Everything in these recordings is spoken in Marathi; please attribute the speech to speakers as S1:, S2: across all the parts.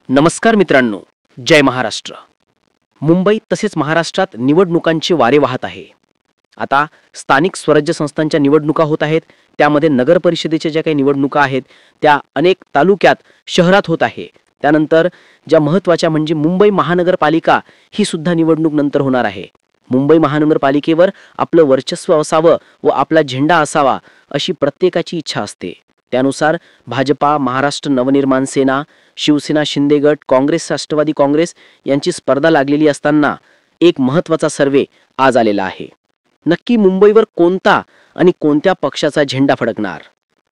S1: नमस्कार मित्रांनो, जय महाराष्ट्र. मुंबई तसेच महाराष्ट्रात निवडणुकांचे वारे वाहत आहे. आता स्थानिक स्वराज्य संस्थांच्या निवडणुका होत आहेत. त्यामध्ये नगर परिषदेच्या ज्या काही निवडणुका आहेत त्या अनेक तालुक्यात, शहरात होत आहे. त्यानंतर ज्या महत्त्वाच्या म्हणजे मुंबई महानगरपालिका ही सुद्धा निवडणूक नंतर होणार आहे. मुंबई महानगरपालिकेवर आपलं वर्चस्व असावं व आपला झेंडा असावा अशी प्रत्येकाची इच्छा असते. त्यानुसार भाजपा, महाराष्ट्र नवनिर्माण सेना, शिवसेना, शिंदे गट, काँग्रेस, राष्ट्रवादी काँग्रेस यांची स्पर्धा लागलेली असताना एक महत्त्वाचा सर्वे आज आलेला आहे. नक्की मुंबईवर कोणता आणि कोणत्या पक्षाचा झेंडा फडकणार?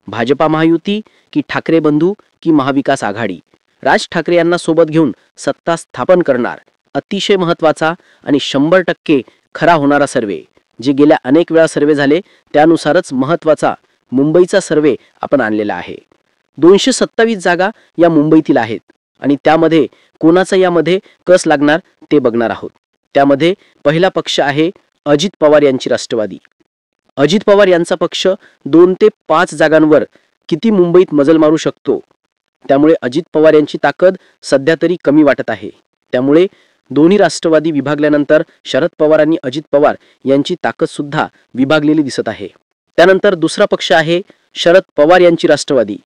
S1: भाजपा महायुती की ठाकरे बंधू की महाविकास आघाडी? राज ठाकरे यांना सोबत घेऊन सत्ता स्थापन करणार? अतिशय महत्त्वाचा आणि 100% खरा होणारा सर्वे, जे गेल्या अनेक वेळा सर्वे झाले त्यानुसारच महत्त्वाचा मुंबईचा सर्वे आपण आणलेला आहे. 227 जागा या मुंबईतील आहेत आणि त्यामध्ये कोणाचा यामध्ये कस लागणार ते बघणार आहोत. त्यामध्ये पहिला पक्ष आहे अजित पवार यांची राष्ट्रवादी. अजित पवार यांचा पक्ष 2 ते 5 जागांवर किती मुंबईत मजल मारू शकतो, त्यामुळे अजित पवार यांची ताकद सध्या तरी कमी वाटत आहे. त्यामुळे दोन्ही राष्ट्रवादी विभागल्यानंतर शरद पवार आणि अजित पवार यांची ताकद सुद्धा विभागलेली दिसत आहे. त्यानंतर दुसरा पक्ष आहे शरद पवार यांची राष्ट्रवादी.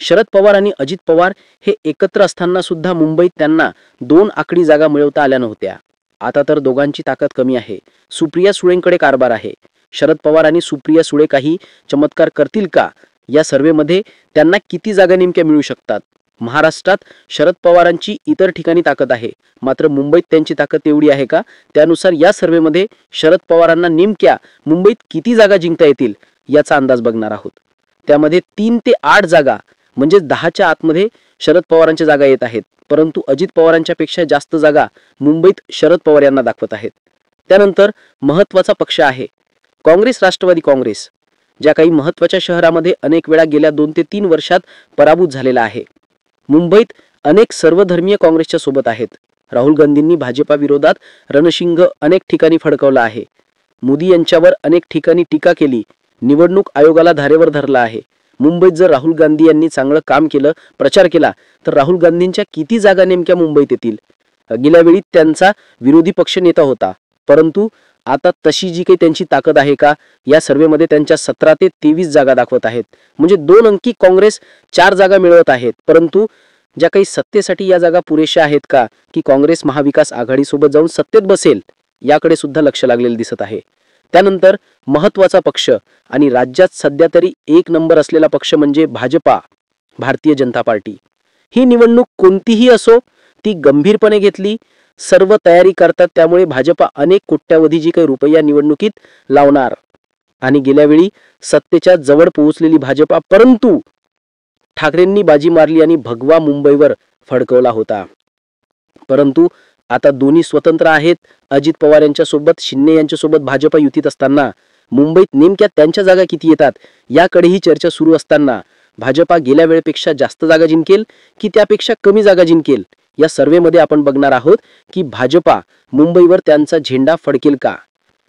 S1: शरद पवार आणि अजित पवार हे एकत्र असताना सुद्धा मुंबईत त्यांना 2 आकडी जागा मिळवता आल्या नव्हत्या. आता तर दोघांची ताकद कमी आहे. सुप्रिया सुळेंकडे कारभार आहे. शरद पवार आणि सुप्रिया सुळे काही चमत्कार करतील का? या सर्वेमध्ये त्यांना किती जागा नेमक्या मिळू शकतात? महाराष्ट्रात शरद पवारांची इतर ठिकाणी ताकद आहे, मात्र मुंबईत त्यांची ताकद तेवढी आहे का? त्यानुसार या सर्वेमध्ये शरद पवारांना नेमक्या मुंबईत किती जागा जिंकता येतील याचा अंदाज बघणार आहोत. त्यामध्ये 3 ते 8 जागा म्हणजे 10च्या आतमध्ये शरद पवारांच्या जागा येत आहेत, परंतु अजित पवारांच्या पेक्षा जास्त जागा मुंबईत शरद पवार यांना दाखवत आहेत. त्यानंतर महत्त्वाचा पक्ष आहे काँग्रेस, राष्ट्रवादी काँग्रेस, ज्या काही महत्त्वाच्या शहरामध्ये अनेक वेळा गेल्या 2 ते 3 वर्षात पराभूत झालेला आहे. मुंबईत अनेक सर्वधर्मीय काँग्रेसच्या सोबत आहेत. राहुल गांधींनी भाजपा विरोधात रणशिंग अनेक ठिकाणी फडकवला आहे. मोदी यांच्यावर अनेक ठिकाणी टीका केली. निवडणूक आयोगाला धारेवर धरला आहे. मुंबईत जर राहुल गांधी यांनी चांगलं काम केलं, प्रचार केला, तर राहुल गांधींच्या किती जागा नेमक्या मुंबईत येतील? गेल्या वेळी त्यांचा विरोधी पक्ष नेता होता, परंतु आता तशी जी काही त्यांची ताकद आहे का? या सर्वेमध्ये त्यांच्या 17 ते 23 जागा दाखवत आहेत. म्हणजे 2 अंकी काँग्रेस 4 जागा मिळवत आहेत, परंतु ज्या काही सत्तेसाठी या जागा पुरेशा आहेत का, की काँग्रेस महाविकास आघाडी सोबत जाऊन सत्तेत बसेल, याकडे सुद्धा लक्ष लागलेलं दिसत आहे. त्यानंतर महत्त्वाचा पक्ष आणि राज्यात सध्या तरी 1 नंबर असलेला पक्ष म्हणजे भाजपा, भारतीय जनता पार्टी. ही निवडणूक कोणतीही असो ती गंभीरपणे घेतली, सर्व तयारी करतात. त्यामुळे भाजपा अनेक कोट्यावधी जी काही रुपया निवडणुकीत लावणार. आणि गेल्या वेळी सत्तेच्या जवळ पोहोचलेली भाजपा, परंतु ठाकरेंनी बाजी मारली आणि भगवा मुंबईवर फडकवला होता. परंतु आता दोन्ही स्वतंत्र आहेत. अजित पवार यांच्या सोबत, शिंदे यांच्या सोबत भाजपा युतीत असताना मुंबईत नेमक्या त्यांच्या जागा किती येतात याकडेही चर्चा सुरू असताना भाजपा गेल्या वेळेपेक्षा जास्त जागा जिंकेल की त्यापेक्षा कमी जागा जिंकेल, या सर्वेमध्ये आपण बघणार आहोत की भाजपा मुंबईवर त्यांचा झेंडा फडकेल का?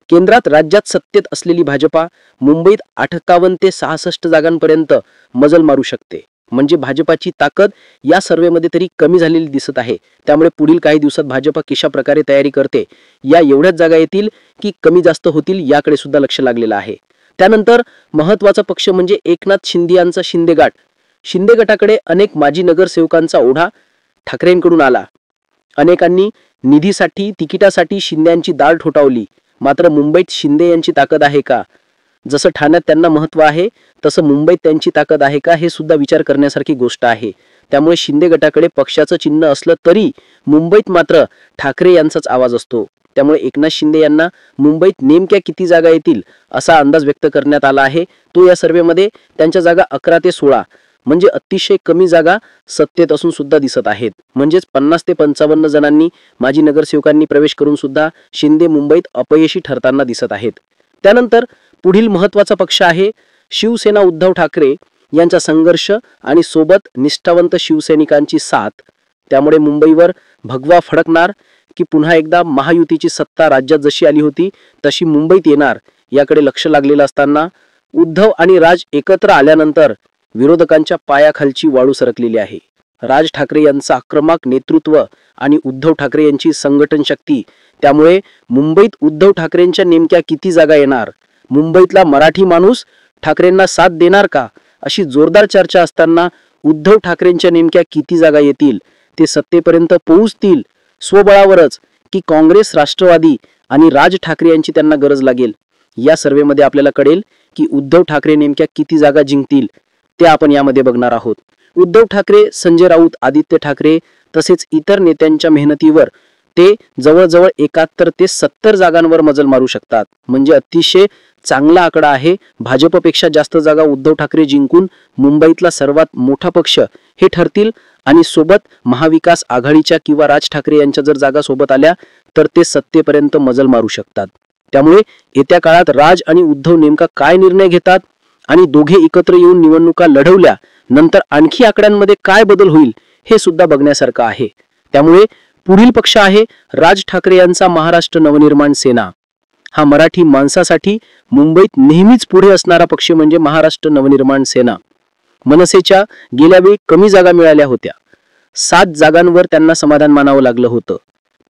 S1: केंद्रात, राज्यात सत्तेत असलेली भाजपा मुंबईत 58 ते 66 जागांपर्यंत मजल मारू शकते. म्हणजे भाजपाची ताकद या सर्वेमध्ये तरी कमी झालेली दिसत आहे. त्यामुळे पुढील काही दिवसात भाजपा कशा प्रकारे तयारी करते, या एवढ्याच जागा येतील की कमी जास्त होतील, याकडे सुद्धा लक्ष लागलेलं आहे. त्यानंतर महत्त्वाचा पक्ष म्हणजे एकनाथ शिंदे यांचा शिंदे गट. शिंदे गटाकडे अनेक माजी नगरसेवकांचा ओढा ठाकरेंकडून आला. अनेकांनी निधीसाठी, तिकिटासाठी शिंदेची दाल ठोठावली. मात्र मुंबईत शिंदे यांची ताकद आहे का? जसं ठाण्यात त्यांना महत्त्व आहे तसं मुंबईत त्यांची ताकद आहे का, हे सुद्धा विचार करण्यासारखी गोष्ट आहे. त्यामुळे शिंदे गटाकडे पक्षाचं चिन्ह असलं तरी मुंबईत मात्र ठाकरे यांचाच आवाज असतो. त्यामुळे एकनाथ शिंदे यांना मुंबईत नेमक्या किती जागा येतील असा अंदाज व्यक्त करण्यात आला आहे. तो या सर्वेमध्ये त्यांच्या जागा 11 ते 16 म्हणजे अतिशय कमी जागा सत्तेत असून सुद्धा दिसत आहेत. म्हणजेच 50 ते 55 जणांनी, माजी नगरसेवकांनी प्रवेश करून सुद्धा शिंदे मुंबईत अपयशी ठरताना दिसत आहेत. त्यानंतर पुढील महत्त्वाचा पक्ष आहे शिवसेना, उद्धव ठाकरे यांचा संघर्ष आणि सोबत निष्ठावंत शिवसैनिकांची साथ. त्यामुळे मुंबईवर भगवा फडकणार की पुन्हा एकदा महायुतीची सत्ता राज्यात जशी आली होती तशी मुंबईत येणार, याकडे लक्ष लागलेलं असताना उद्धव आणि राज एकत्र आल्यानंतर विरोधकांच्या पायाखालची वाळू सरकलेली आहे. राज ठाकरे यांचं आक्रमक नेतृत्व आणि उद्धव ठाकरे यांची संघटन शक्ती, त्यामुळे मुंबईत उद्धव ठाकरेंच्या नेमक्या किती जागा येणार, मुंबईतला मराठी माणूस ठाकरेंना साथ देणार का, अशी जोरदार चर्चा असताना उद्धव ठाकरेंच्या नेमक्या किती जागा येतील, ते सत्तेपर्यंत पोहोचतील स्वबळावरच की काँग्रेस, राष्ट्रवादी आणि राज ठाकरे यांची त्यांना गरज लागेल, या सर्वेमध्ये आपल्याला कळेल की उद्धव ठाकरे नेमक्या किती जागा जिंकतील ते आपण यामध्ये बघणार आहोत. उद्धव ठाकरे, संजय राऊत, आदित्य ठाकरे तसेच इतर नेत्यांच्या मेहनतीवर ते जवळजवळ 71 ते 70 जागांवर मजल मारू शकतात. म्हणजे अतिशय चांगला आकडा आहे. भाजपपेक्षा जास्त जागा उद्धव ठाकरे जिंकून मुंबईतला सर्वात मोठा पक्ष हे ठरतील आणि सोबत महाविकास आघाडीच्या किंवा राज ठाकरे यांच्या जर जागा सोबत आल्या तर ते सत्तेपर्यंत मजल मारू शकतात. त्यामुळे येत्या काळात राज आणि उद्धव नेमका काय निर्णय घेतात आणि दोघे एकत्र येऊन निवडणुका लढवल्या नंतर आणखी आकड्यांमध्ये काय बदल होईल हे सुद्धा बघण्यासारखं आहे. त्यामुळे पुढील पक्ष आहे राज ठाकरे यांचा महाराष्ट्र नवनिर्माण सेना. हा मराठी माणसासाठी मुंबईत नेहमीच पुढे असणारा पक्ष म्हणजे महाराष्ट्र नवनिर्माण सेना. मनसेच्या गेल्या वेळी कमी जागा मिळाल्या होत्या, 7 जागांवर त्यांना समाधान मानावं लागलं होतं.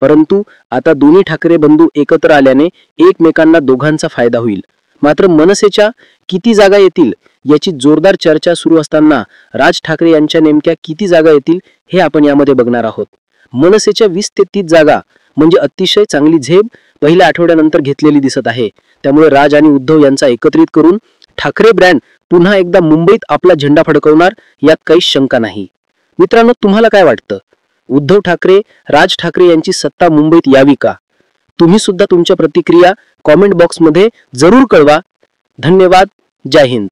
S1: परंतु आता दोन्ही ठाकरे बंधू एकत्र आल्याने एकमेकांना दोघांचा फायदा होईल. मात्र मनसेच्या किती जागा येतील याची जोरदार चर्चा सुरू असताना राज ठाकरे यांच्या नेमक्या किती जागा येतील हे आपण यामध्ये बघणार आहोत. मनसेच्या 20 ते 30 जागा म्हणजे अतिशय चांगली झेप पहिल्या आठवड्यानंतर घेतलेली दिसत आहे. त्यामुळे राज आणि उद्धव यांचा एकत्रित करून ठाकरे ब्रँड पुन्हा एकदा मुंबईत आपला झेंडा फडकवणार यात काही शंका नाही. मित्रांनो, तुम्हाला काय वाटतं? उद्धव ठाकरे, राज ठाकरे यांची सत्ता मुंबईत यावी का? तुम्ही सुद्धा तुमच्या प्रतिक्रिया कॉमेंट बॉक्समध्ये जरूर कळवा. धन्यवाद. जय हिंद.